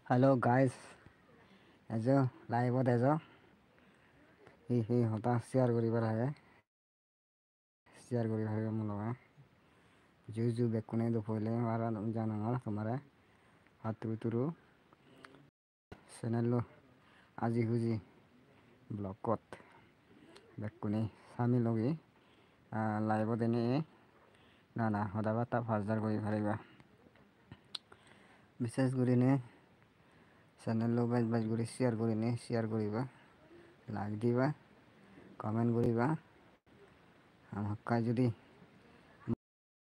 hello guys azo लाइवत azo হি হতা share কৰিব লাগে share কৰি ভাবে মোৰ লগত জু বেকুনে দুপলে মাৰা জানাঙৰ তোমাৰে হাতু তুৰু চেনেল আজি খুজি ব্লকত বেকুনে স্বামী লগি লাইভত এনে না সদাবাৰ্তা ফাজদাৰ কৰি পাৰিবা বিশেষ কৰি নে চেনেল বাজ কৰি শ্বেয়াৰ কৰিবা লাইক দিবা কমেন্ট কৰিবা আমাক যদি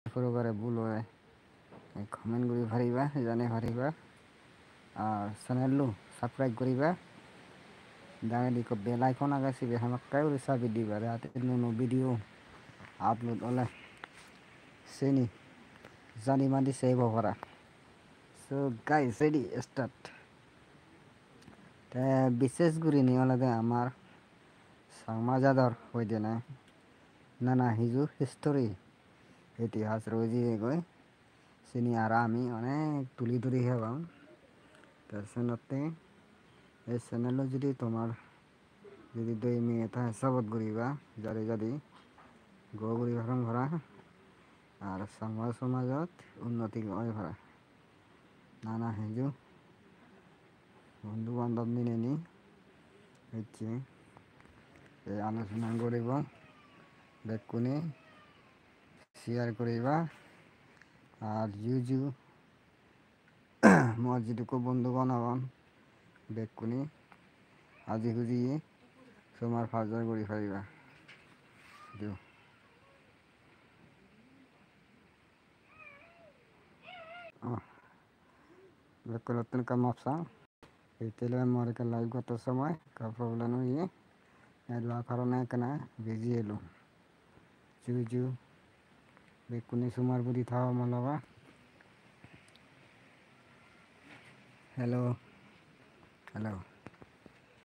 সৰুবাৰে ভুল হয় কমেন্ট কৰি পাৰিবা জানে পাৰিবা আর চ্যানেলটো সাবস্ক্রাইব করিবা দাঁড়িয়ে দিকে বেল আইকন আগাইছিবে আমাক কাই চাবি দিবা রাতে নো ভিডিও আপলোড হলে সেনি জানি মাদি সেভ করা সো গাইস রেডি স্টার্ট বিশেষ করে নিয়ে লাগে আমার সমাজাদর হইতে না হিজু হিস্টোরি ইতিহাস রয়েছে এগোয় চিনি আর আমি অনেক তুলি তুলি হবাম তারপরে এই চ্যানেল যদি তোমার যদি 2 মিনিট হিসাবত করিবা যদি গড়ি ভারম ভরা আর সমাজত উন্নতি হয় ভরা নানা হিজু বন্ধু বান্ধব নিয়ে নি হচ্ছে এই আলোচনা করিব বেকুনি শেয়ার করিবা আর জু মসজিদকে বন্ধু বানাবাম বেকুনি আজি খুঁজি তোমার ফাজার করি ফারিবা বেকুনি নতুন কাম আপসা এইতেলে মরে কে লাইভ করতে সময় কা প্রবলেম হইয়ে এলা কারণে কেনা বেজি এলো জু বেকুনি সুমার বুড়ি থাও মালাবা হ্যালো